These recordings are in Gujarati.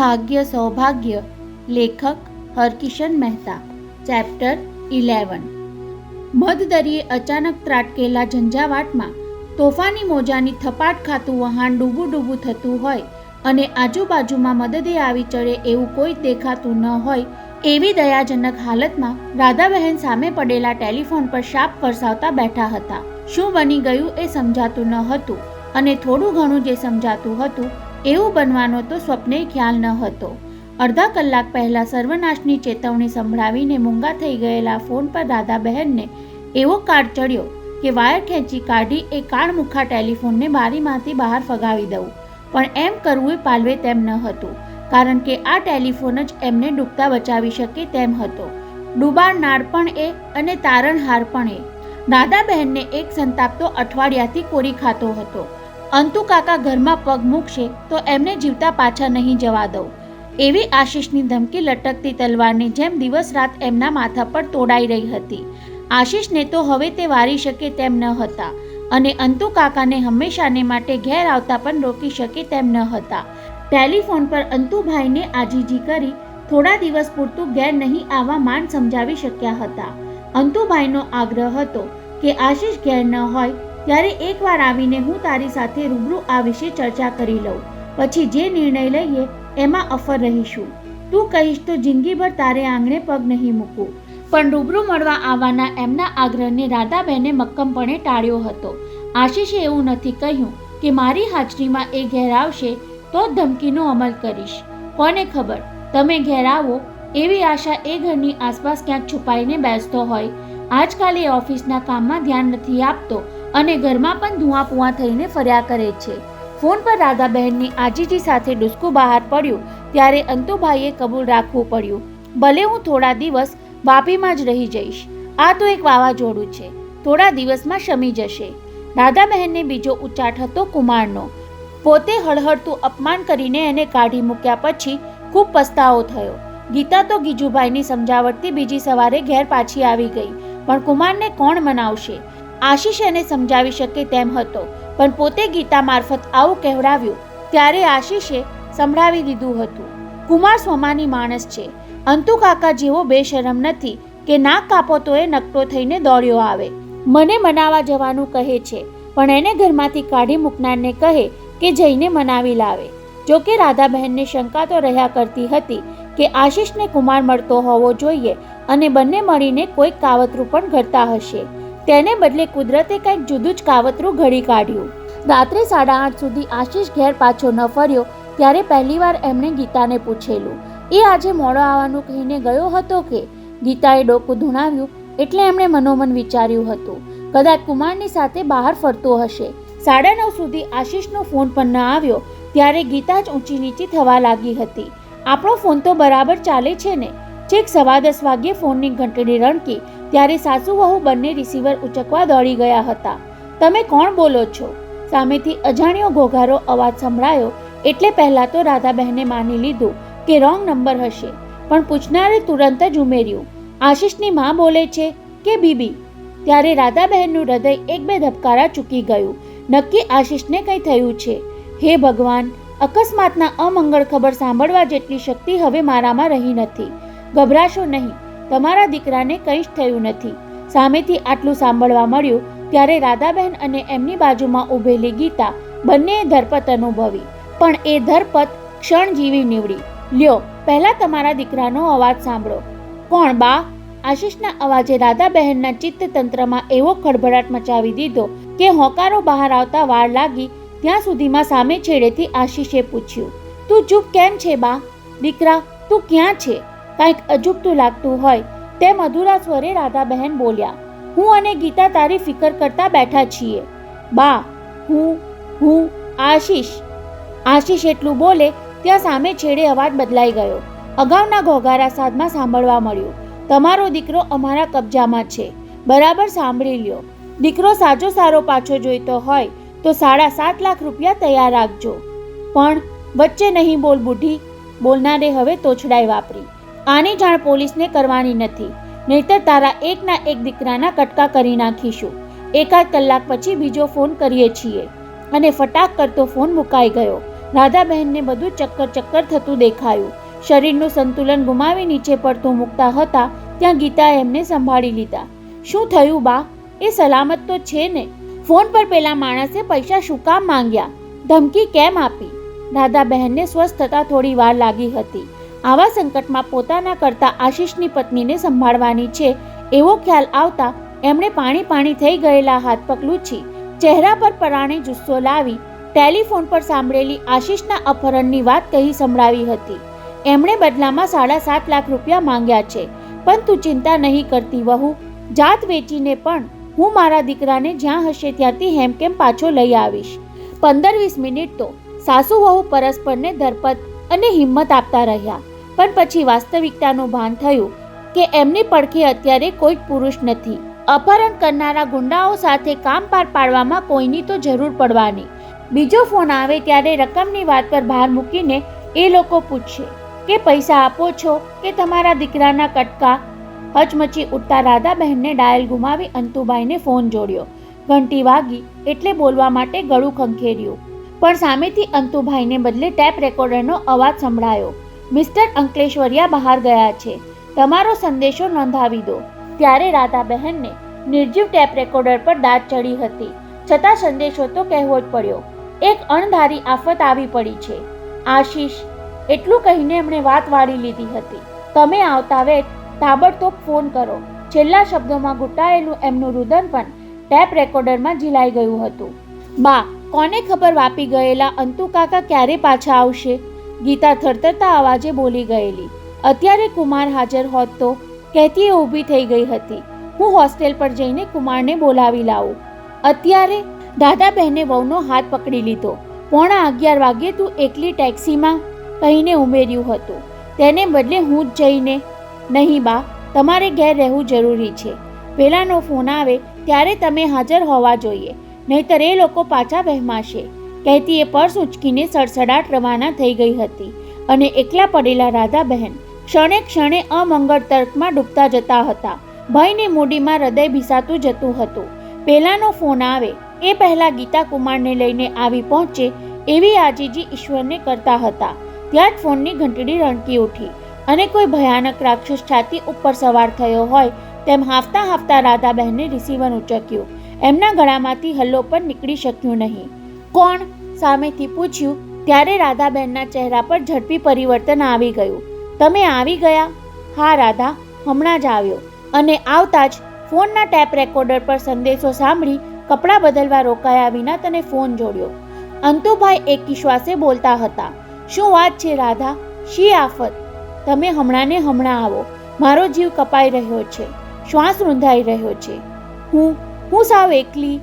ભાગ્ય સૌભાગ્ય. લેખક હરકિશન મહેતા. ચેપ્ટર 11. મધદરિયે અચાનક ત્રાટકેલા ઝંઝાવાટમાં તોફાની મોજાની થપાટ ખાતું વહાણ ડૂબું થતું હોય અને આજુબાજુમાં મદદે આવી ચડે એવું કોઈ દેખાતું ન હોય એવી દયાજનક હાલતમાં રાધાબહેન સામે પડેલા ટેલિફોન પર શાપ વરસાવતા બેઠા હતા. શું બની ગયું એ સમજાતું ન હતું અને થોડું ઘણું જે સમજાતું હતું એવું બનવાનો તો સ્વપ્ને ખ્યાલ ન હતો. અડધા કલાક પહેલા સર્વનાશની ચેતવણી સંભળાવીને મૂંગા થઈ ગયેલા ફોન પર રાધાબહેનને એવો કાળ ચડ્યો કે વાયર ખેંચી કાઢી એ કાળમુખા ટેલિફોનને બારીમાંથી બહાર ફગાવી દઉં, પણ એમ કરવું એ પાલવે તેમ ન હતું, કારણ કે આ ટેલિફોન જ એમને ડૂબતા બચાવી શકે તેમ હતો. ડૂબાડનાર પણ એ અને તારણહાર પણ એ. રાધાબહેનને એક સંતાપ તો અઠવાડિયાથી કોરી ખાતો હતો. અંતુ કાકા ઘરમાં પગ મૂકશે તો એમને જીવતા પાછા નહીં જવા દઉં એવી આશીષની ધમકી લટકતી તલવારની જેમ દિવસ રાત એમના માથા પર તોડાઈ રહી હતી. આશીષને તો હવે તે વારી શકે તેમ ન હતા અને અંતુ કાકાને હંમેશાને માટે ઘેર આવતા પણ રોકી શકે તેમ ન હતા. ટેલિફોન પર અંતુભાઈને આજીજી કરી થોડા દિવસ પૂરતું ઘેર નહીં આવવા માંડ સમજાવી શક્યા હતા. અંતુભાઈનો આગ્રહ હતો કે આશીષ ઘેર ન હોય ત્યારે એકવાર આવીને હું તારી સાથે રૂબરૂ આ વિશે ચર્ચા કરી લઉં, પછી જે નિર્ણય લઈએ એમાં અફર રહીશું. તું કહીશ તો જિંદગીભર તારે આંગણે પગ નહીં મૂકું. પણ રૂબરૂ મળવા આવવાના એમના આગ્રહને રાધાબહેને મક્કમપણે ટાળ્યો હતો. આશીષે એવું નથી કહ્યું કે મારી હાજરીમાં એ ઘેર આવશે તો જ ધમકીનો અમલ કરીશ. કોને ખબર, તમે ઘેર આવો એવી આશા એ ઘરની આસપાસ ક્યાંક છુપાઈને બેસતો હોય. આજકાલ એ ઓફિસના કામમાં ધ્યાન નથી આપતો અને ઘરમાં પણ ધુઆપુઆ થઈને ફર્યા કરે છે. ફોન પર રાધાબહેનની આજીજી સાથે ડૂસકું બહાર પડ્યું ત્યારે અંતુભાઈએ કબૂલ રાખવું પડ્યું. ભલે હું થોડા દિવસ વાપીમાં જ રહી જઈશ. આ તો એક વાવાઝોડું છે, થોડા દિવસમાં શમી જશે. રાધાબહેનને બીજો ઉચાટ હતો કુમારનો. પોતે હળહળતું અપમાન કરીને એને કાઢી મૂક્યા પછી ખૂબ પસ્તાવો થયો. ગીતા તો ગીજુભાઈની સમજાવટથી બીજી સવારે ઘેર પાછી આવી ગઈ, પણ કુમારને કોણ મનાવશે? આશીષ એને સમજાવી શકે તેમ હતો, પણ પોતે ગીતા મારફત આવું કહેવડાવ્યું ત્યારે આશીષે સંભળાવી દીધું હતું. કુમાર સ્વમાની માણસ છે. અંતુ કાકા જેવો બેશરમ નથી કે નાક કાપો તો એ નકટો થઈને દોડ્યો આવે. મને મનાવા જવાનું કહે છે, પણ એને ઘરમાંથી કાઢી મૂકનારને કહે કે જઈને મનાવી લાવે. જોકે રાધાબહેનને શંકા તો રહ્યા કરતી હતી કે આશીષને કુમાર મળતો હોવો જોઈએ અને બંને મળીને કોઈક કાવતરું પણ ઘડતા હશે. તેને બદલે કુદરતે કંઈક જુદું જ કાવતરું ઘડી કાઢ્યું. રાત્રે 8:30 સુધી આશીષ ઘેર પાછો ન ફર્યો ત્યારે પહેલીવાર એમણે ગીતાને પૂછેલું. એ આજે મોડો આવવાનું કહીને ગયો હતો કે? ગીતાએ ડોકું ધૂણાવ્યું એટલે એમણે મનોમન વિચાર્યું હતું કદાચ કુમારની સાથે બહાર ફરતો હશે. 9:30 સુધી આશીષનો ફોન પણ ન આવ્યો ત્યારે ગીતા જ ઊંચી નીચી થવા લાગી હતી. આપણો ફોન તો બરાબર ચાલે છે ને? છેક 10:15 વાગ્યે ફોનની ઘંટડી રણકી ત્યારે સાસુ વહુ બંને રિસીવર ઉચકવા દોડી ગયા હતા. તમે કોણ બોલો છો? સામેથી અજાણ્યો ઘોઘારો અવાજ સંભળાયો એટલે પહેલા તો રાધાબહેને માની લીધું કે રોંગ નંબર હશે, પણ પૂછનારે તુરંત જ ઉમેર્યું, આશીષની માં બોલે છે કે બીબી? ત્યારે રાધાબહેનનું હૃદય 1-2 ધબકારા ચૂકી ગયું. નક્કી આશીષને કંઈ થયું છે. હે ભગવાન, અકસ્માતના અમંગળ ખબર સાંભળવા જેટલી શક્તિ હવે મારામાં રહી નથી. ગભરાશો નહીં, તમારા દીકરાને કંઈ જ થયું નથી. સામેથી આટલું સાંભળવા મળ્યું ત્યારે રાધાબહેન અને એમની બાજુમાં ઊભેલી ગીતા બંનેએ ધરપત અનુભવી, પણ એ ધરપત ક્ષણ જીવી નીવડી. લ્યો, પહેલા તમારા દીકરાનો અવાજ સાંભળો. કોણ બા? આશીષના અવાજે રાધાબહેનના ચિત્તતંત્રમાં એવો ખળભળાટ મચાવી દીધો કે હોંકારો બહાર આવતા વાર લાગી. ત્યાં સુધીમાં સામે છેડેથી આશીષે પૂછ્યું, તું ચૂપ કેમ છે બા? દીકરા, તું ક્યાં છે? કાંઈક અજુગતું લાગતું હોય તેમ અધૂરા સ્વરે રાધાબહેન બોલ્યા, હું અને ગીતા તારી ફિકર કરતા બેઠા છીએ. બા, હું આશીષ. આશીષ એટલું બોલે ત્યાં સામે છેડે અવાજ બદલાઈ ગયો. અગાઉના ઘોઘારા સાદમાં સાંભળવા મળ્યું, તમારો દીકરો અમારા કબજામાં છે. બરાબર સાંભળી લ્યો. દીકરો સાજો સારો પાછો જોઈતો હોય તો 7.5 લાખ રૂપિયા તૈયાર રાખજો. પણ વચ્ચે નહીં બોલ બુઢી. બોલનારે હવે તોછડાઈ વાપરી. આની જાણ પોલીસને કરવાની નથી, નહીતર તારા એકના એક દીકરાના કટકા કરી નાખીશું. 1 કલાક પછી બીજો ફોન કરીએ છીએ. અને ફટાક કરતો ફોન મુકાઈ ગયો. રાધાબહેનને બધું ચક્કર થતું દેખાયું. શરીરનું સંતુલન ગુમાવી નીચે પડતું મૂકતા હતા ત્યાં ગીતાએ એમને સંભાળી લીધા. શું થયું બા? એ સલામત તો છે ને? ફોન પર પેલા માણસે પૈસા શું કામ માંગ્યા? ધમકી કેમ આપી? રાધાબહેનને સ્વસ્થ થતા થોડી વાર લાગી હતી. આવા સંકટમાં પોતાના કરતા આશીષની પત્નીને સંભાળવાની છે એવો ખ્યાલ આવતા એમણે પાણી થઈ ગયેલા હાથ પગ લૂછી ચહેરા પર પરાણે જુસ્સો લાવી ટેલિફોન પર સાંભળેલી આશીષના અપહરણની વાત કહી સંભળાવી હતી. એમણે બદલામાં 7.5 લાખ રૂપિયા માંગ્યા છે, પણ તું ચિંતા નહીં કરતી વહુ. જાત વેચીને પણ હું મારા દીકરાને જ્યાં હશે ત્યાંથી હેમકેમ પાછો લઈ આવીશ. 15-20 મિનિટ તો સાસુ વહુ પરસ્પરને ધરપત અને હિંમત આપતા રહ્યા, પણ પછી વાસ્તવિકતાનું ભાન થયું કે એમની પડખે અત્યારે કોઈ જ પુરુષ નથી. અપહરણ કરનારા ગુંડાઓ સાથે કામ પાર પાડવામાં કોઈની તો જરૂર પડવાની. બીજો ફોન આવે ત્યારે રકમની વાત પર ભાર મૂકીને એ લોકો પૂછશે કે પૈસા આપો છો કે તમારા દીકરાના કટકા? હચમચી ઉઠતા રાધાબહેનને ડાયલ ગુમાવી અંતુભાઈને ફોન જોડ્યો. ઘંટી વાગી એટલે બોલવા માટે ગળું ખંખેર્યું, પણ સામેથી અંતુભાઈને બદલે ટેપ રેકોર્ડરનો અવાજ સંભળાયો. મિસ્ટર અંકલેશ્વરિયા બહાર ગયા છે, તમારો સંદેશો નોંધાવી દો. ત્યારે રાધાબહેનને નિર્જીવ ટેપ રેકોર્ડર પર દાદ ચડી હતી, છતાં સંદેશો તો કહેવો જ પડ્યો. એક અણધારી આફત આવી પડી છે આશીષ, એટલું કહીને એમણે વાત વાળી લીધી હતી. તમે આવતા વેત તાબડતોબ ફોન કરો. છેલ્લા શબ્દોમાં ઘૂંટાયેલું એમનું રુદન પણ ટેપ રેકોર્ડરમાં ઝીલાઈ ગયું હતું. બા, કોને ખબર વાપી ગયેલા અંતુ કાકા ક્યારે પાછા આવશે? ગીતા થરથરતા અવાજે બોલી ગયેલી. અત્યારે કુમાર હાજર હોત તો? કહેતી એ ઊભી થઈ ગઈ હતી. હું હોસ્ટેલ પર જઈને કુમારને બોલાવી લાવું. અત્યારે? દાદાબહેને વહુનો હાથ પકડી લીધો. 11:15 વાગ્યે તું એકલી ટેક્સીમાં? કહીને ઉમેર્યું હતું. તેને બદલે હું જ જઈને. નહીં બા, તમારે ઘેર રહેવું જરૂરી છે. પેલાનો ફોન આવે ત્યારે તમે હાજર હોવા જોઈએ, નહીતર એ લોકો પાછા વહેમાશે. કહેતી એ પર્સ ઉંચકીને સડસડાટ રવાના થઈ ગઈ હતી અને એકલા પડેલા રાધાબહેન ક્ષણે અમંગળ તર્કમાં ડૂબતા જતા હતા. ભયની મૂડીમાં હૃદય ભીસાતું જતું હતું. પેલાનો ફોન આવે એ પહેલા ગીતા કુમારને લઈને આવી પહોંચે એવી આજીજી ઈશ્વરને કરતા હતા. ત્યાં જ ફોનની ઘંટડી રણકી ઉઠી અને કોઈ ભયાનક રાક્ષસ છાતી ઉપર સવાર થયો હોય તેમ હાંફતા હાંફતા રાધાબહેને રિસીવર ઉંચક્યું. એમના ગળામાંથી હલ્લો પણ નીકળી શક્યું નહીં. કોણ? સામેથી પૂછ્યું ત્યારે રાધાબહેનના ચહેરા પર ઝડપી પરિવર્તન આવી ગયું. તમે આવી ગયા? હા રાધા, હમણાં જ આવ્યો. અને આવતા જ ફોનના ટેપ રેકોર્ડર પર સંદેશો સાંભળી કપડાં બદલવા રોકાયા વિના તને ફોન જોડ્યો. અંતુભાઈ એકી શ્વાસે બોલતા હતા. શું વાત છે રાધા? શી આફત? તમે હમણાં ને હમણાં આવો. મારો જીવ કપાઈ રહ્યો છે, શ્વાસ રૂંધાઈ રહ્યો છે. હું સાવ એકલી.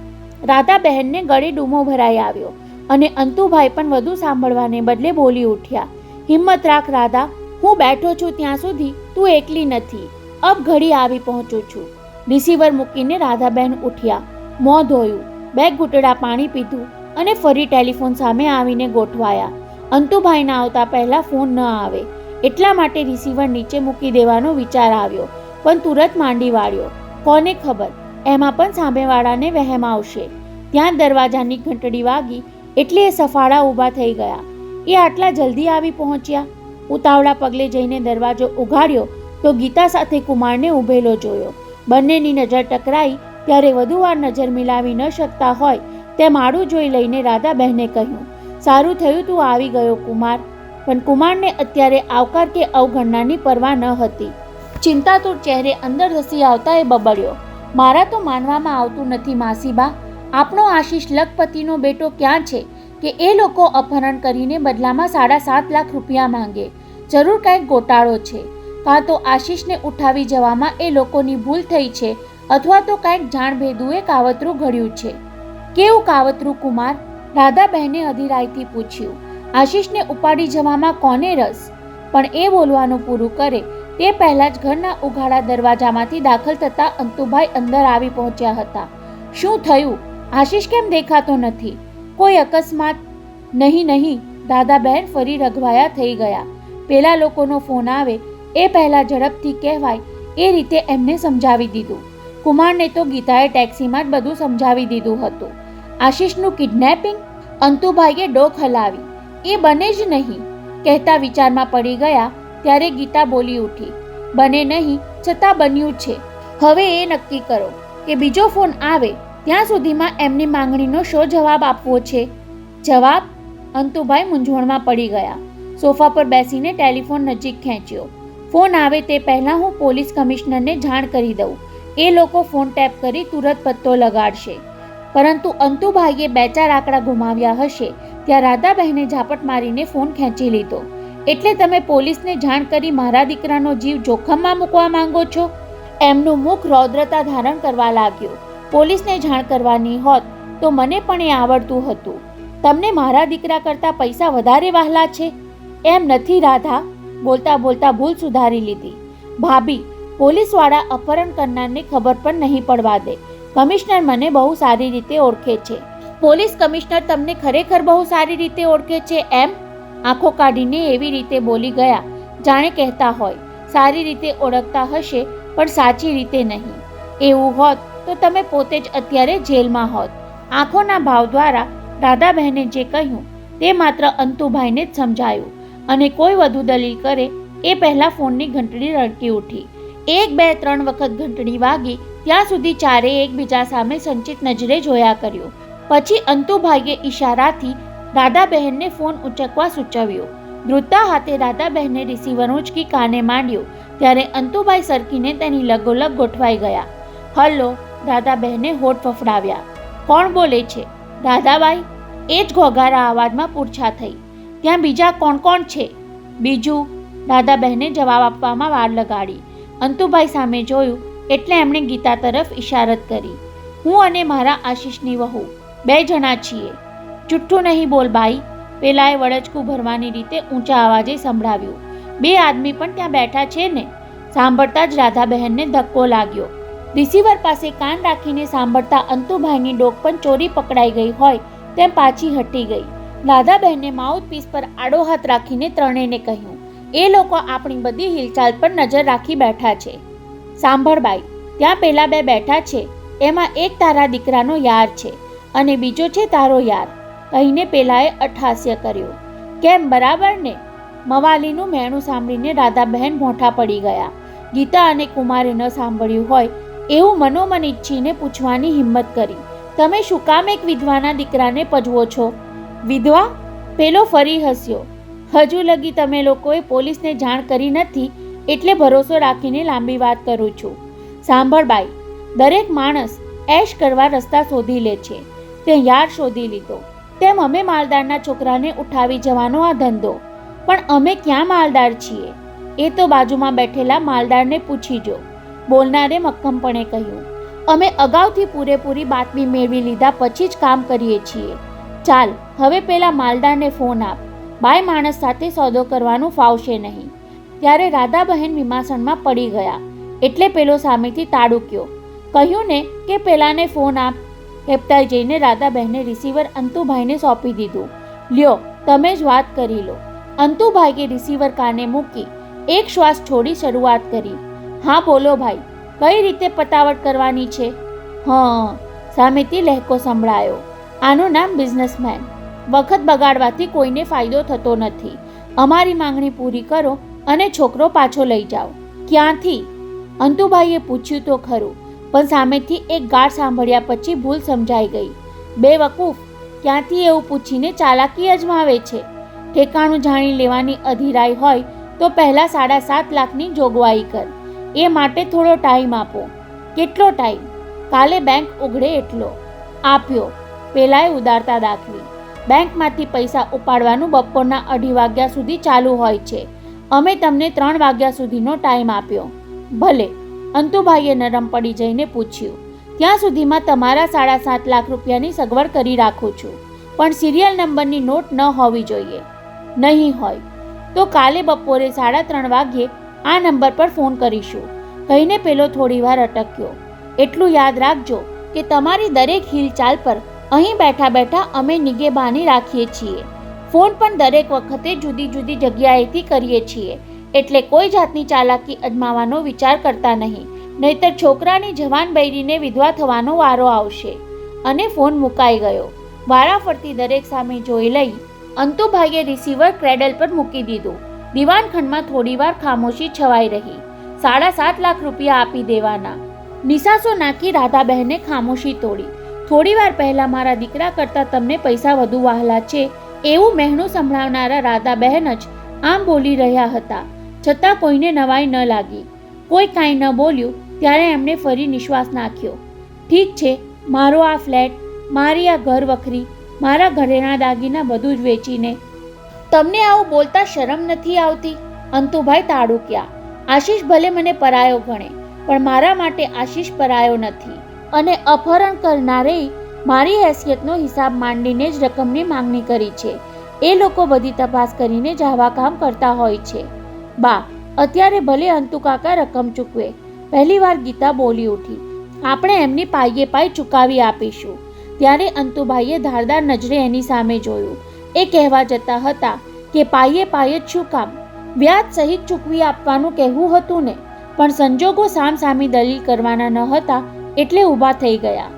રાધાબહેનને ગળે ડૂમો ભરાઈ આવ્યો અને અંતુભાઈ પણ વધુ સાંભળવાને બદલે બોલી ઉઠ્યા. હિંમત રાખ રાધા, હું બેઠો છું ત્યાં સુધી તું એકલી નથી. અબ ઘડી આવી પહોંચું છું. રિસીવર મૂકીને રાધાબહેન ઉઠ્યા, મોં ધોયું, 2 ઘૂંટડા પાણી પીધું અને ફરી ટેલિફોન સામે આવીને ગોઠવાયા. અંતુભાઈના આવતા પહેલા ફોન ન આવે એટલા માટે રિસીવર નીચે મૂકી દેવાનો વિચાર આવ્યો, પણ તુરત માંડી વાળ્યો. કોને ખબર, એમાં પણ સામેવાળાને વહેમ આવશે. ત્યાં દરવાજાની ઘંટડી વાગી એટલે એ સફાળા ઊભા થઈ ગયા. એ આટલા જલ્દી આવી પહોંચ્યા? ઉતાવળા પગલે જઈને દરવાજો ઉઘાડ્યો તો ગીતા સાથે કુમારને ઊભેલો જોયો. બંનેની નજર ટકરાઈ ત્યારે વધુ વાર નજર મિલાવી ન શકતા હોય તેમ આડું જોઈ લઈને રાધાબહેને કહ્યું, સારું થયું તું આવી ગયો કુમાર. પણ કુમારને અત્યારે આવકાર કે અવગણનાની પરવા ન હતી. ચિંતાતુર ચહેરે અંદર ધસી આવતા એ બબડ્યો, મારા તો માનવામાં આવતું નથી માસીબા, આપણો આશીષ લખપતિનો બેટો ક્યાં છે કે એ લોકો અપહરણ કરીને બદલામાં 7.5 લાખ રૂપિયા માંગે? જરૂર કાંઈક ગોટાળો છે. કાં તો આશીષને ઉઠાવી જવામાં એ લોકોની ભૂલ થઈ છે અથવા તો કાંઈક જાણભેદુએ કાવતરું ઘડ્યું છે. કેવું કાવતરું કુમાર? રાધાબહેને અધીરાઈથી પૂછ્યું. આશીષને ઉપાડી જવામાં કોને રસ? પણ એ બોલવાનું પૂરું કરે તે પહેલા જ ઘરના ઉઘાડા દરવાજામાંથી દાખલ થતા અંતુભાઈ અંદર આવી પહોંચ્યા હતા. શું થયું? આશીષ કેમ દેખાતો નથી? કોઈ અકસ્માત? નહીં. દાદાબહેન ફરી રઘવાયા થઈ ગયા. પેલા લોકોનો ફોન આવે એ પહેલા ઝડપથી કહેવાય એ રીતે એમને સમજાવી દીધું. કુમારને તો ગીતાએ ટેક્સીમાં જ બધું સમજાવી દીધું હતું. આશીષનું કિડનેપિંગ? અંતુભાઈએ ડોક હલાવી. એ બને જ નહીં કહેતા વિચારમાં પડી ગયા ત્યારે ગીતા બોલી ઉઠી, બને નહીં છતાં બન્યું છે. હવે એ નક્કી કરો કે બીજો ફોન આવે ત્યાં સુધીમાં એમની માંગણીનો શો જવાબ આપવો છે. જવાબ? અંતુભાઈ મૂંઝવણમાં પડી ગયા. સોફા પર બેસીને ટેલિફોન નજીક ખેંચ્યો. ફોન આવે તે પહેલાં હું પોલીસ કમિશનરને જાણ કરી દઉં. એ લોકો ફોન ટેપ કરી તુરંત પત્તો લગાડશે. પરંતુ અંતુભાઈએ 2-4 આંકડા ગુમાવ્યા હશે ત્યાં રાધાબહેને ઝાપટ મારીને ફોન ખેંચી લીધો. એટલે તમે પોલીસને જાણ કરી મારા દીકરાનો જીવ જોખમમાં મૂકવા માંગો છો? એમનું મુખ રૌદ્રતા ધારણ કરવા લાગ્યું. પોલીસને જાણ કરવાની હોત તો મને પણ એ આવડતું હતું. તમને મારા દીકરા કરતાં પૈસા વધારે વહાલા છે? એમ નથી રાધા. બોલતા બોલતા ભૂલ સુધારી લીધી. ભાભી, પોલીસવાળા અપહરણ કરનારને ખબર પણ નહીં પડવા દે. કમિશનર મને બહુ સારી રીતે ઓળખે છે. પોલીસ કમિશનર તમને ખરેખર બહુ સારી રીતે ઓળખે છે એમ? આંખો કાઢીને એવી રીતે બોલી ગયા જાણે કહેતા હોય, સારી રીતે ઓળખતા હશે પણ સાચી રીતે નહીં. એવું હોત તો તમે પોતે જ અત્યારે જેલમાં હોત. આંખોના ભાવ દ્વારા રાધાબહેને જે કહ્યું તે માત્ર અંતુભાઈને જ સમજાયું અને કોઈ વધુ દલીલ કરે એ પહેલાં ફોનની ઘંટડી રડકી ઉઠી. 1, 2, 3 વખત ઘંટડી વાગી ત્યાં સુધી ચારેય એકબીજા સામે સંચિત નજરે જોયા કર્યું. પછી અંતુભાઈએ ઈશારાથી રાધાબહેનને ફોન ઉંચકવા સૂચવ્યો. ધ્રુજતા હાથે રાધાબહેને રિસીવર ઉંચકી કાને માંડ્યો ત્યારે અંતુભાઈ સરકીને તેની લગોલગ ગોઠવાઈ ગયા. હલો, રાધાબહેને હોઠ ફફડાવ્યા. કોણ બોલે છે? રાધાબાઈ? એ જ ઘોઘારા અવાજમાં પૂછા થઈ. ત્યાં બીજા કોણ કોણ છે? બીજું? રાધાબહેને જવાબ આપવામાં વાર લગાડી. અંતુભાઈ સામે જોયું એટલે એમણે ગીતા તરફ ઇશારત કરી. હું અને મારા આશીષની વહુ 2 જણા છીએ. જુઠ્ઠું નહીં બોલ બાઈ, પેલાએ વળચકું ભરવાની રીતે ઊંચા અવાજે સંભળાવ્યું. 2 આદમી પણ ત્યાં બેઠા છે ને? સાંભળતા જ રાધાબહેનને ધક્કો લાગ્યો. રિસીવર પાસે કાન રાખીને સાંભળતા અંતુભાઈની ડોક પણ ચોરી પકડાઈ ગઈ હોય તેમ પાછી હટી ગઈ. રાધાબહેને માઉથપીસ પર આડો હાથ રાખીને ત્રણેયને કહ્યું, એ લોકો આપણી બધી હિલચાલ પર નજર રાખી બેઠા છે. સાંભળ બાઈ, ત્યાં પેલા 2 બેઠા છે એમાં એક તારા દીકરાનો યાર છે અને બીજો છે તારો યાર, કહીને પેલાએ અટ્ટહાસ્ય કર્યો. કેમ, બરાબર ને? મવાલીનું મહેણું સાંભળીને રાધાબહેન મોઢા પડી ગયા. ગીતા અને કુમારે ન સાંભળ્યું હોય એવું મનોમન ઈચ્છીને પૂછવાની હિંમત કરી, તમે શું કામ એક વિધવાના દીકરાને પજવો છો? વિધવા? પેલો ફરી હસ્યો. હજુ લગી તમે લોકોએ પોલીસને જાણ કરી નથી એટલે ભરોસો રાખીને લાંબી વાત કરું છું. સાંભળ બાઈ, દરેક માણસ એશ કરવા રસ્તા શોધી લે છે. તે યાર શોધી લીધો. તેમ અમે માલદારના છોકરાને ઉઠાવી જવાનો આ ધંધો. પણ અમે ક્યાં માલદાર છીએ? એ તો બાજુમાં બેઠેલા માલદારને પૂછી જો. બોલનારે મક્કમપણે કહ્યું. અમે અગાઉથી પૂરેપૂરી બાતમી મેળવી લીધા પછી જ કામ કરીએ છીએ. ચાલ, હવે પેલા માલદારને ફોન આપ. બાય માણસ સાથે સોદો કરવાનું ફાવશે નહીં. ત્યારે રાધાબહેન વિમાસણમાં પડી ગયા એટલે પેલો સામેથી તાડુક્યો. કહ્યું ને કે પેલાને ફોન આપ. હેપતાઈ જઈને રાધાબહેને રિસીવર અંતુભાઈને સોંપી દીધું. લ્યો, તમે જ વાત કરી લો. અંતુભાઈએ રિસીવર કાને મૂકી એક શ્વાસ છોડી શરૂઆત કરી. હા બોલો ભાઈ, કઈ રીતે પતાવટ કરવાની છે? હા, સામેથી લહેકો સંભળાયો. આનું નામ બિઝનેસમેન. વખત બગાડવાથી કોઈને ફાયદો થતો નથી. અમારી માંગણી પૂરી કરો અને છોકરો પાછો લઈ જાઓ. ક્યાંથી? અંતુભાઈએ પૂછ્યું તો ખરું, પણ સામેથી એક ગાળ સાંભળ્યા પછી ભૂલ સમજાઈ ગઈ. બેવકૂફ, ક્યાંથી એવું પૂછીને ચાલાકી અજમાવે છે? ઠેકાણું જાણી લેવાની અધીરાઈ હોય તો પહેલાં 7.5 લાખની જોગવાઈ કર. એ માટે થોડો ટાઈમ આપો. કેટલો ટાઈમ? કાલે બેંક ઉઘડે એટલો. આપ્યો. પેલાએ ઉદારતા દાખવી. બેંકમાંથી પૈસા ઉપાડવાનું બપોરના 2:30 વાગ્યા સુધી ચાલુ હોય છે. અમે તમને 3 વાગ્યા સુધીનો ટાઈમ આપ્યો. ભલે. અંતુભાઈએ નરમ પડી જઈને પૂછ્યું. ત્યાં સુધીમાં તમારા 7.5 લાખ રૂપિયાની સગવડ કરી રાખું છું, પણ સિરિયલ નંબરની નોટ ન હોવી જોઈએ. નહીં હોય તો કાલે બપોરે 3:30 વાગ્યે આ નંબર પર ફોન કરીશું, કહીને પેલો થોડીવાર અટક્યો. એટલું યાદ રાખજો કે તમારી દરેક હિલચાલ પર અહીં બેઠા બેઠા અમે નિગેબાની રાખીએ છીએ. ફોન પણ દરેક વખતે જુદી જુદી જગ્યાએથી કરીએ છીએ, એટલે કોઈ જાતની ચાલાકી અજમાવાનો વિચાર કરતા નહીં, નહીતર છોકરાની જવાન બૈરીને વિધવા થવાનો વારો આવશે. અને ફોન મુકાઈ ગયો. વારાફરતી દરેક સામે જોઈ લઈ અંતુભાઈએ રિસીવર ક્રેડલ પર મૂકી દીધું. દિવાનખંડમાં થોડીવાર ખામોશી છવાઈ રહી. 7.5 લાખ રૂપિયા આપી દેવાના. નિસાસો નાખી રાધાબહેને ખામોશી તોડી. થોડીવાર પહેલા મારા દીકરા કરતાં તમને પૈસા વધુ વહાલા છે એવું મહેણું સંભળાવનારા રાધાબહેન જ આમ બોલી રહ્યા હતા. છતાં કોઈને નવાઈ ન લાગી. કોઈ કાંઈ ન બોલ્યું ત્યારે એમણે ફરી નિશ્વાસ નાખ્યો. ઠીક છે, મારો આ ફ્લેટ, મારી આ ઘર વખરી, મારા ઘરેણા દાગીના બધું જ વેચીને. તમને આવું બોલતા શરમ નથી આવતી? અંતુભાઈ તાડુક્યા. આશીષ ભલે મને પરાયો ગણે, પણ મારા માટે આશીષ પરાયો નથી. અને અપહરણ કરનારેય મારી હેસિયતનો હિસાબ માંડીને જ રકમની માંગણી કરી છે. એ લોકો બધી તપાસ કરીને જ આવા કામ કરતા હોય છે. બા, અત્યારે ભલે અંતુકાકા રકમ ચૂકવે. પહેલીવાર ગીતા બોલી ઉઠી. આપણે એમની પાઈએ પાઈ ચૂકાવી આપીશું. ત્યારે અંતુભાઈએ ધારદાર નજરે એની સામે જોયું. એ કહેવા જતા હતા કે પાઈએ પાયે જ શું કામ, વ્યાજ સહિત ચૂકવી આપવાનું કહેવું હતું ને. પણ સંજોગો સામસામી દલીલ કરવાના ન હતા એટલે ઊભા થઈ ગયા.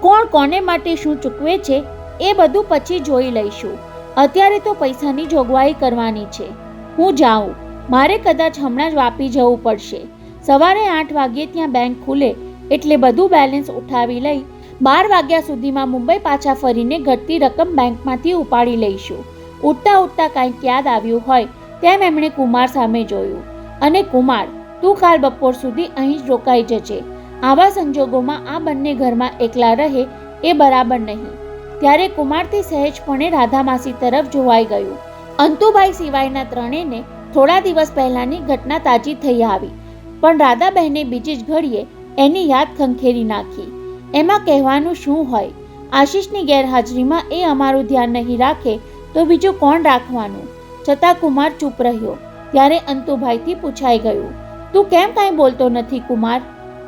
કોણ કોને માટે શું ચૂકવે છે એ બધું પછી જોઈ લઈશું. અત્યારે તો પૈસાની જોગવાઈ કરવાની છે. હું જાઉં, મારે કદાચ હમણાં જ વાપી જવું પડશે. સવારે 8 વાગ્યે ત્યાં બેંક ખુલે એટલે બધું બેલેન્સ ઉઠાવી લઈ 12 વાગ્યા સુધીમાં મુંબઈ પાછા ફરીને ઘટતી રકમ બેંકમાંથી ઉપાડી લઈશું. ઉઠતા ઉઠતા કાંઈક યાદ આવ્યું હોય તેમ એમણે કુમાર સામે જોયું. અને કુમાર, તું કાલ બપોર સુધી અહીં જ રોકાઈ જજે. આવા સંજોગોમાં આ બંને ઘરમાં એકલા રહે એ બરાબર નહીં. ત્યારે કુમારથી સહેજપણે રાધામાસી તરફ જોવાઈ ગયું. અંતુભાઈ સિવાયના ત્રણેયને થોડા દિવસ પહેલાની ઘટના તાજી થઈ આવી, પણ રાધાબહેને બીજી જ ઘડીએ એની યાદ ખંખેરી નાખી. એમાં કહેવાનું શું હોય? આશીષની ગેરહાજરીમાં એ અમારું ધ્યાન નહીં રાખે તો બીજું કોણ રાખવાનું? છતાં કુમાર ચૂપ રહ્યો. ત્યારે અંતુભાઈથી પૂછાઈ ગયું, તું કેમ કાંઈ બોલતો નથી કુમાર?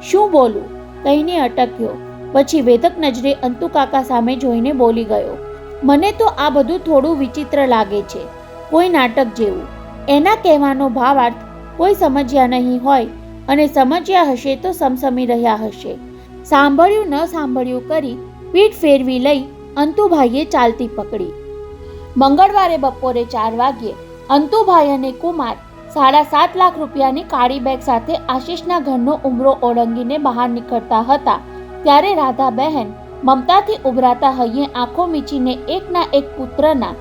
શું બોલું? કહીને અટક્યો. પછી વેધક નજરે અંતુકાકા સામે જોઈને બોલી ગયો, મને તો આ બધું થોડું વિચિત્ર લાગે છે, કોઈ નાટક જેવું. એના કહેવાનો ભાવાર્થ કોઈ સમજ્યા નહીં હોય, અને સમજ્યા હશે તો સમસમી રહ્યા હશે. સાંભળ્યું ન સાંભળ્યું કરી પીઠ ફેરવી લઈ અંતુભાઈએ ચાલતી પકડી. મંગળવારે બપોરે 4 વાગ્યે અંતુભાઈ અને કુમાર 7.5 લાખ રૂપિયાની કાળી બેગ સાથે આશીષના ઘરનો ઉંબરો ઓળંગીને બહાર નીકળતા હતા. ત્યારે રાધાબહેન મમતાથી ઉભરાતા હૈયે આંખો મીચીને એકના એક પુત્રના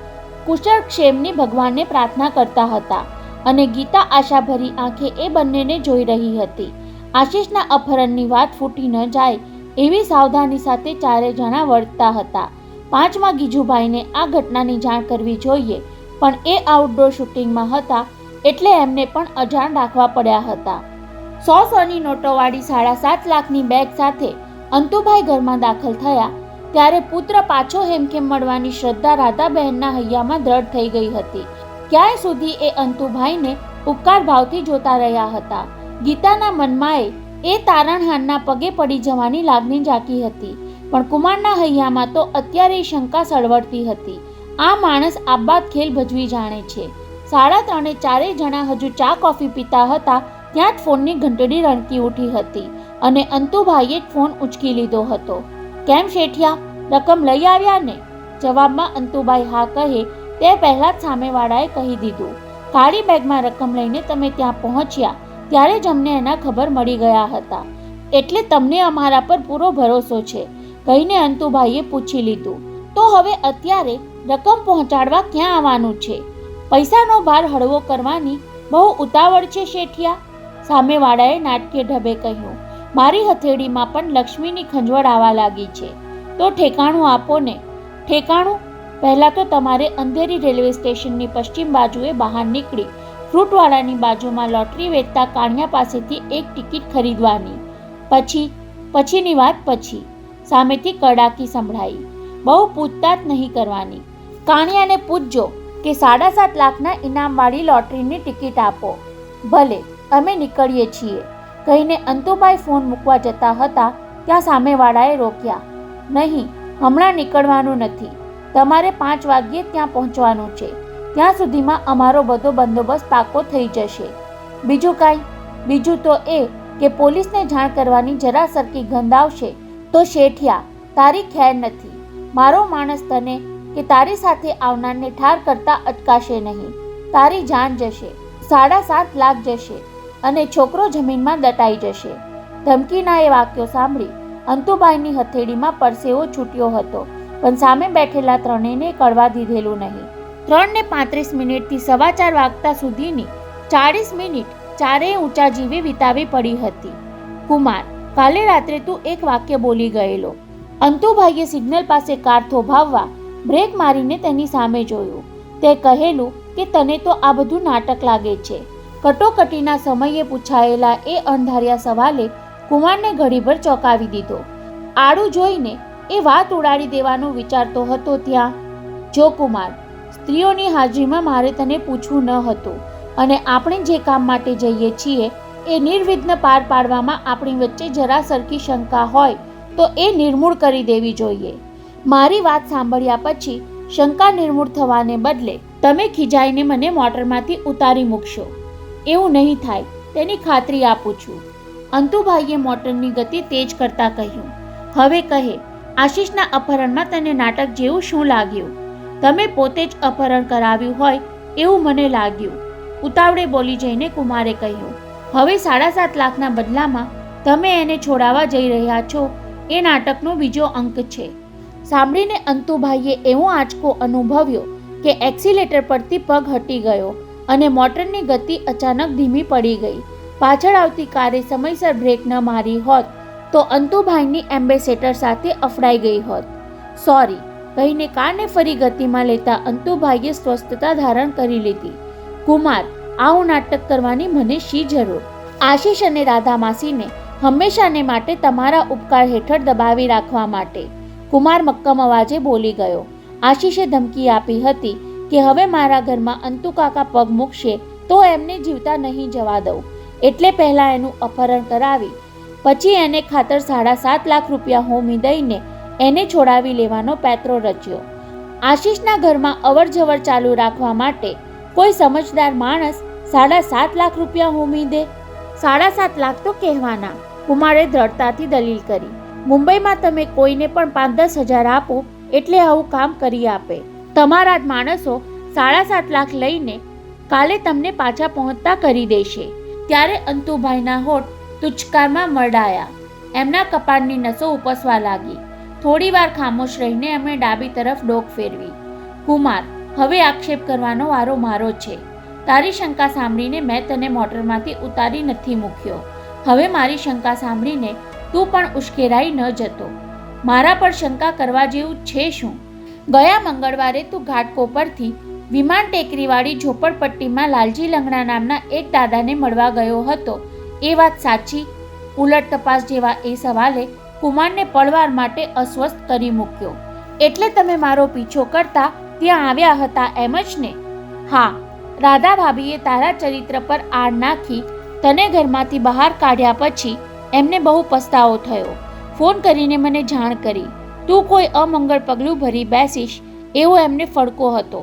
કુશળ ક્ષેમની ભગવાનને પ્રાર્થના કરતા હતા. અને ગીતા આશાભરી આંખે એ બંનેને જોઈ રહી હતી. આશીષના અપહરણની વાત ફૂટી ન જાય એવી સાવધાની સાથે ચારે જણા વર્તતા હતા. 5મા ગીજુભાઈને આ ઘટનાની જાણ કરવી જોઈએ, પણ એ આઉટડોર શૂટિંગમાં હતા એટલે એમને પણ અજાણ રાખવા પડ્યા હતા. 100-100ની નોટોવાળી 7.5 લાખની બેગ સાથે અંતુભાઈ ઘરમાં દાખલ થયા ત્યારે પુત્ર પાછો હેમખેમ મળવાની શ્રદ્ધા રાધાબહેનના હૈયામાં દ્રઢ થઈ ગઈ હતી. ક્યાંય સુધી એ અંતુભાઈને ઉપકાર ભાવથી જોતા રહ્યા હતા. ગીતાના મનમાં એ તારણહારના પગે પડી જવાની લાગણી જાગી હતી, પણ કુમારના હૈયામાં તો અત્યારે શંકા સળવળતી હતી. આ માણસ આબાદ ખેલ ભજવી જાણે છે. 3:30 ચારેય જણા હજુ ચા કોફી પીતા હતા ત્યાં જ ફોનની ઘંટડી રણકી ઉઠી હતી અને અંતુભાઈએ જ ફોન ઉંચકી લીધો હતો. કેમ શેઠિયા, રકમ લઈ આવ્યા ને? જવાબમાં અંતુભાઈ હા કહે તે પહેલા જ સામેવાળાએ કહી દીધું, કાળી બેગમાં રકમ લઈને તમે ત્યાં પહોંચ્યા ત્યારે જ અમને એના ખબર મળી ગયા હતા, એટલે તમને અમારા પર પૂરો ભરોસો છે કહીને અંતુભાઈએ પૂછી લીધું, તો હવે અત્યારે રકમ પહોંચાડવા ક્યાં આવવાનું છે? પૈસાનો ભાર હળવો કરવાની બહુ ઉતાવળ છે શેઠિયા? સામેવાળાએ નાટકીય ઢબે કહ્યું, મારી હથેળીમાં પણ લક્ષ્મીની ખંજવળ આવવા લાગી છે, તો ઠેકાણું આપો ને. ઠેકાણું? પહેલાં તો તમારે અંધેરી રેલવે સ્ટેશનની પશ્ચિમ બાજુએ બહાર નીકળી ફ્રૂટવાળાની બાજુમાં લોટરી વેચતા કાણિયા પાસેથી એક ટિકિટ ખરીદવાની. પછીની વાત પછી. સામેથી કડાકી સંભળાઈ. બહુ પૂછતાછ નહીં કરવાની. કાણિયાને પૂછજો કે 7.5 લાખના ઇનામવાળી લોટરીની ટિકિટ આપો. ભલે, અમે નીકળીએ છીએ કહીને અંતુભાઈ ફોન મૂકવા જતા હતા ત્યાં સામેવાળાએ રોક્યા. નહીં, હમણાં નીકળવાનું નથી. તમારે 5 વાગ્યે ત્યાં પહોંચવાનું છે. ત્યાં સુધીમાં અમારો બધો બંદોબસ્ત પાકો થઈ જશે. બીજું કાંઈ? બીજું તો એ કે પોલીસને જાણ કરવાની જરા સરખી ગંધ આવશે તો શેઠિયા તારી ખેર નથી. મારો માણસ તને કે તારી સાથે આવનારને ઠાર કરતા અટકાશે નહીં. તારી જાન જશે, 7.5 લાખ જશે અને છોકરો જમીનમાં દટાઈ જશે. ધમકીના એ વાક્યો સાંભળી અંતુભાઈની હથેળીમાં પરસેવો છૂટ્યો હતો, પણ સામે બેઠેલા ત્રણેયને કળવા દીધેલું નહીં. 3:35 થી 4:15 વાગતા સુધીની 40 મિનિટ ચારેય ઊંચા જીવે વિતાવી પડી હતી. કુમાર, કાલે રાત્રે તું એક વાક્ય બોલી ગયેલો. અંતુભાઈએ સિગ્નલ પાસે કાર થોભાવવા બ્રેક મારીને તેની સામે જોયું. તે કહેલું કે તને તો આ બધું નાટક લાગે છે. કટોકટીના સમયે પૂછાયેલા એ અણધાર્યા સવાલે કુમારને ઘડીભર ચોંકાવી દીધો. આડું જોઈને એ વાત ઉડાડી દેવાનું વિચારતો હતો ત્યાં. જો કુમાર, સ્ત્રીઓની હાજરીમાં મારે તને પૂછવું ન હતું, અને આપણે જે કામ માટે જઈએ છીએ એ નિર્વિઘ્ન પાર પાડવામાં આપણી વચ્ચે જરા સરખી શંકા હોય તો એ નિર્મૂળ કરી દેવી જોઈએ. મારી વાત સાંભળ્યા પછી શંકા નિર્મૂળ થવાને બદલે તમે ખીજાઈને મને મોટરમાંથી ઉતારી મૂકશો. એવું નહીં થાય તેની ખાતરી આપું છું. અંતુભાઈએ મોટરની ગતિ તેજ કરતા કહ્યું. હવે કહે, આશીષના અપહરણમાં તને નાટક જેવું શું લાગ્યું? તમે પોતે જ અપહરણ કરાવ્યું હોય એવું મને લાગ્યું. ઉતાવળે બોલી જઈને કુમારે કહ્યું. હવે 7.5 લાખના બદલામાં તમે એને છોડાવવા જઈ રહ્યા છો એ નાટકનો બીજો અંક છે. સાંભળીને અંતુભાઈએ એવો આંચકો અનુભવ્યો કે એક્સિલેટર પરથી પગ હટી ગયો અને મોટરની ગતિ અચાનક ધીમી પડી ગઈ. પાછળ આવતી કારે સમયસર બ્રેક ન મારી હોત તો અંતુભાઈની એમ્બેસેડર સાથે અફડાઈ ગઈ હોત. સોરી કહીને કારને ફરી ગતિમાં લેતા અંતુભાઈએ સ્વસ્થતા ધારણ કરી લીધી. કુમાર, આવું નાટક કરવાની મને શી જરૂર? આશીષ અને રાધા માસીને હંમેશાને માટે તમારા ઉપકાર હેઠળ દબાવી રાખવા માટે, કુમાર મક્કમ અવાજે બોલી ગયો. આશીષે ધમકી આપી હતી કે હવે મારા ઘરમાં અંતુકાકા પગ મૂકશે તો એમને જીવતા નહીં જવા દઉં, એટલે પહેલાં એનું અપહરણ કરાવી પછી એને ખાતર 7.5 લાખ રૂપિયા હોમી દઈને એને છોડાવી લેવાનો પેત્રો રચ્યો. આશીષના ઘરમાં અવર જવર ચાલુ રાખવા માટે કોઈ સમજદાર માણસ 7.5 લાખ રૂપિયા હોમી દે? 7.5 લાખ તો કહેવાના, કુમારે દ્રઢતાથી દલીલ કરી. મુંબઈમાં તમે કોઈને પણ 5-10 હજાર આપો એટલે આવું કામ કરી આપે. તમારા જ માણસો 7.5 લાખ લઈને કાલે તમને પાછા પહોંચતા કરી દેશે. ત્યારે અંતુભાઈના હોઠ તુચકારમાં મરડાયા. એમના કપાળની નસો ઉપસવા લાગી. થોડી વાર ખામોશ રહીને એમણે ડાબી તરફ ડોક ફેરવી. કુમાર, હવે આક્ષેપ કરવાનો વારો મારો છે. તારી શંકા સાંભળીને મેં તને મોટરમાંથી ઉતારી નથી મૂક્યો. હવે મારી શંકા સાંભળીને તું પણ ઉશ્કેરાઈ ન જતો. મારા પર શંકા કરવા જેવું છે શું? ગયા મંગળવારે તું ઘાટકોપરથી વિમાન ટેકરીવાળી ઝોપડપટ્ટીમાં લાલજી લંગડા નામના એક દાદાને મળવા ગયો હતો, એ વાત સાચી? ઉલટ તપાસ જેવા એ સવાલે કુમારને પળવાર માટે અસ્વસ્થ કરી મૂક્યો. એટલે તમે મારો પીછો કરતા ત્યાં આવ્યા હતા એમ જ ને? હા, રાધા ભાભીએ તારા ચરિત્ર પર આડ નાખી તને ઘરમાંથી બહાર કાઢ્યા પછી એમને બહુ પસ્તાવો થયો. ફોન કરીને મને જાણ કરી. તું કોઈ અમંગળ પગલું ભરી બેસીશ એવો એમને ફડકો હતો,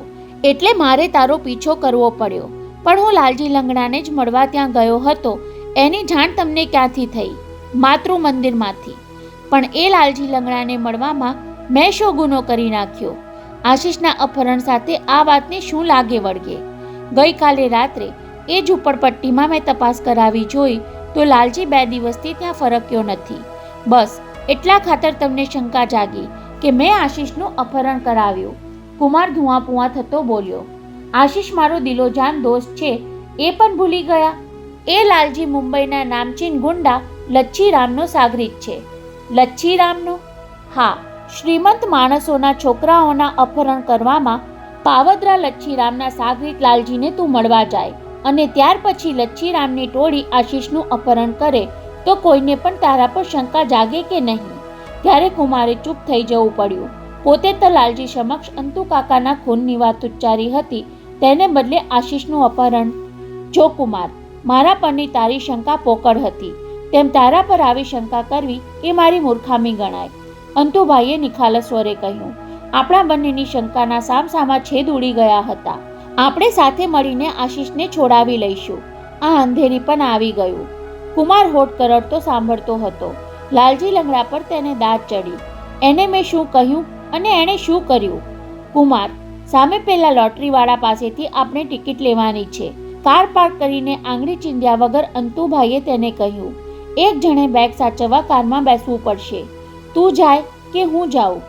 એટલે મારે તારો પીછો કરવો પડ્યો. પણ હું લાલજી લંગડાને જ મળવા ત્યાં ગયો હતો. એની જાણ તમને ક્યાંથી થઈ? માતૃ મંદિરમાંથી. પણ એ લાલજી લંગડાને મળવામાં મેં શો ગુનો કરી નાખ્યો? આશીષના અપહરણ સાથે આ વાતને શું લાગે વળગે? ગઈકાલે રાત્રે એ ઝૂંપડપટ્ટીમાં મેં તપાસ કરાવી જોઈ તો લાલજી 2 દિવસથી ત્યાં ફરક્યો નથી. બસ એટલા ખાતર તમને શંકા જાગી કે મેં આશીષનું અપહરણ કરાવ્યું. કુમાર ધુઆપુઆ થતો બોલ્યો. આશીષ મારો દિલોજાન દોસ્ત છે એ પણ ભૂલી ગયા? એ લાલજી મુંબઈના નામચીન ગુંડા લચ્છીરામનો સાગરીત છે. લચ્છીરામનો? હા, શ્રીમંત માણસોના છોકરાઓના અપહરણ કરવામાં પાવદરા લચ્છીરામના સાગરીત લાલજીને તું મળવા જાય અને ત્યાર પછી લચ્છીરામની ટોળી આશીષનું અપહરણ કરે તો કોઈને પણ તારા પર શંકા જાગે કે નહીં? ત્યારે કુમારે ચૂપ થઈ જવું પડ્યું. પોતે તો લાલજી સમક્ષ અંતુકાકાના ખૂનની વાત ઉચ્ચારી હતી, તેને બદલે આશીષનું અપહરણ. જો કુમાર, મારા પરની તારી શંકા પોકળ હતી, તેમ તારા પર આવી શંકા કરવી એ મારી મૂર્ખામી ગણાય. અંતુભાઈએ નિખાલસ સ્વરે કહ્યું. આપણા બંનેની શંકાના સામસામા છેદ ઉડી ગયા હતા. આપણે સાથે મળીને આશીષને છોડાવી લઈશું. આ અંધેરી પણ આવી ગયું. કુમાર હોઠ કરડતો સાંભળતો હતો. લાલજી લંગડા પર તેને દાદ ચડી. એને મેં શું કહ્યું અને એણે શું કર્યું? કુમાર, સામે પેલા લોટરીવાળા પાસેથી આપણે ટિકિટ લેવાની છે. કાર પાર્ક કરીને આંગળી ચીંધ્યા વગર અંતુભાઈએ તેને કહ્યું. એક જણે બેગ સાચવવા કારમાં બેસવું પડશે. તું જાય કે હું જાઉં?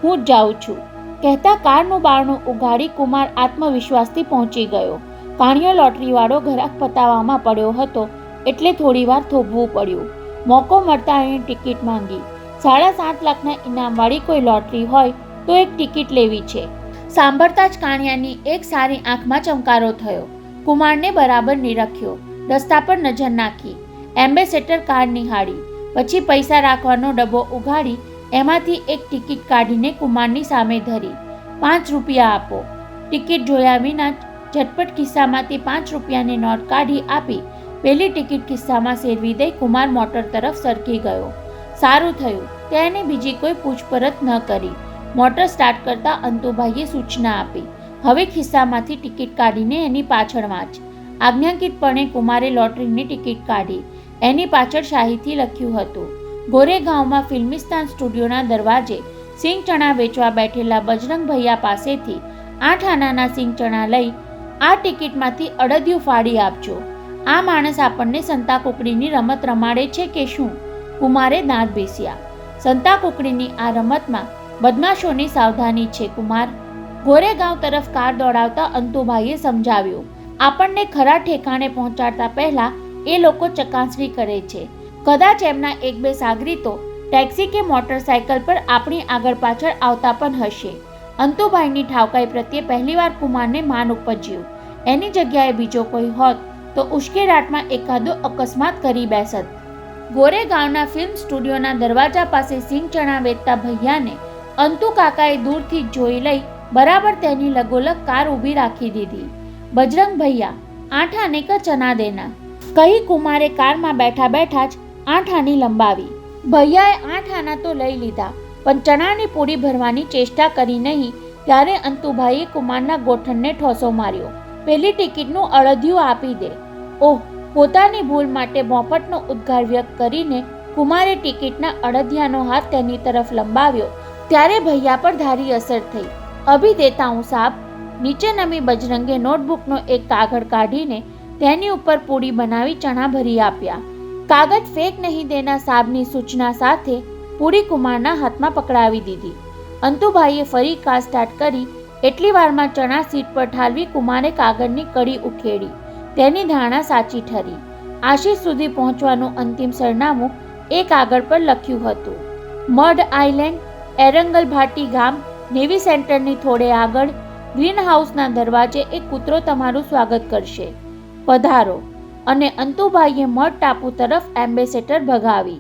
હું જ જાઉં છું, કહેતા કારનું બારણું ઉઘાડી કુમાર આત્મવિશ્વાસથી પહોંચી ગયો. કાણિયો લોટરીવાળો ઘરાક પતાવવામાં પડ્યો હતો એટલે થોડીવાર થોભવું પડ્યું. મોકો મળતા એણે ટિકિટ માંગી. 7.5 લાખના ઇનામવાળી કોઈ લોટરી હોય તો એક ટિકિટ લેવી છે. સાંભળતા જ કાણિયાની એક સારી આંખમાં ચમકારો થયો. કુમારને બરાબર નિરખ્યો. રસ્તા પર નજર નાખી. એમ્બેસેડર કાર નિહાળી. પછી પૈસા રાખવાનો ડબ્બો ઉઘાડી એમાંથી એક ટિકિટ કાઢીને કુમારની સામે ધરી. 5 રૂપિયા આપો. ટિકિટ જોયા વિના ઝટપટ ખિસ્સામાંથી 5 રૂપિયાની નોટ કાઢી આપી પેલી ટિકિટ ખિસ્સામાં સેરવી દઈ કુમાર મોટર તરફ સરકી ગયો. સારું થયું તેણે બીજી કોઈ પૂછપરછ ન કરી. મોટર સ્ટાર્ટ કરતા અંતુભાઈએ સૂચના આપી. હવે ખિસ્સામાંથી ટિકિટ કાઢીને એની પાછળ વાંચ. આજ્ઞાકિતપણે કુમારે લોટરીની ટિકિટ કાઢી. એની પાછળ શાહીથી લખ્યું હતું. ગોરેગાંવમાં ફિલ્મિસ્તાન સ્ટુડિયોના દરવાજે સિંગ ચણા વેચવા બેઠેલા બજરંગ ભૈયા પાસેથી 8 આનાના સિંગ ચણા લઈ આ ટિકિટમાંથી અડદિયું ફાડી આપજો. આ માણસ આપણને સંતા કુકડીની રમત રમાડે છે કે શું? કુમારે દાંત બેસ્યા. સંતા કુકડીની આ રમતમાં બદમાશોની સાવધાની છે કુમાર. ગોરેગાંવ તરફ કાર દોડાવતા અંતુભાઈએ સમજાવ્યું. આપણને ખરા ઠેકાણે પહોંચાડતા પહેલા એ લોકો ચકાસણી કરે છે. કદાચ એમના 1-2 સાગરીતો ટેક્સી કે મોટરસાયકલ પર આપણી આગળ પાછળ આવતા પણ હશે. અંતુભાઈની ઠાવકાઈ પ્રત્યે પહેલીવાર કુમારને માન ઉપજ્યું. એની જગ્યાએ બીજો કોઈ હોત તો ઉશ્કેરાટમાં એકાદો અકસ્માત કરી બેસત. ગોરેગાંવના ફિલ્મ સ્ટુડિયોના દરવાજા પાસે સિંગ ચણા વેચતા ભૈયાને અંતુ કાકાએ દૂરથી જોઈ લઈ બરાબર તેની લગોલગ કાર ઊભી રાખી દીધી. બજરંગ ભૈયા, 8 આને કા ચના દેના, કહી કુમારે કારમાં બેઠા બેઠા જ 8 આની લંબાવી. ભૈયાએ 8 આના તો લઈ લીધા પણ ચણાની પૂરી ભરવાની ચેષ્ટા કરી નહીં. ત્યારે અંતુભાઈએ કુમારના ગોઠણને ઠોસો માર્યો. પેલી ટિકિટનું અડધિયું આપી દે. ઓહ! પોતાની ભૂલ માટે મોફતનો ઉદ્ગાર વ્યક્ત કરીને કુમારે ટિકિટના અડધિયાનો હાથ તેની તરફ લંબાવ્યો ત્યારે ભૈયા પર ધારી અસર થઈ. અભી દેતા હું સાબ. નીચે નમી બજરંગે નોટબુકનો એક કાગળ કાઢીને તેની ઉપર પૂડી બનાવી ચણા ભરી આપ્યા. કાગળ ફેંક નહીં દેના સાબની સૂચના સાથે પૂડી કુમારના હાથમાં પકડાવી દીધી. અંતુભાઈએ ફરી કાર સ્ટાર્ટ કરી. એટલી વારમાં ચણા સીટ પર ઠાલવી કુમારે કાગળની કડી ઉખેડી. તેની ધારણા સાચી ઠરી. આશીષ સુધી પહોંચવાનું અંતિમ સરનામું એ કાગળ પર લખ્યું હતું. મડ આઇલેન્ડ, એરંગલ ભાટી ગામ, નેવી સેન્ટરની થોડે આગળ, ગ્રીન હાઉસના દરવાજે એક કૂતરો તમારું સ્વાગત કરશે. પધારો. અને અંતુભાઈએ મડ ટાપુ તરફ એમ્બેસેડર ભગાવી.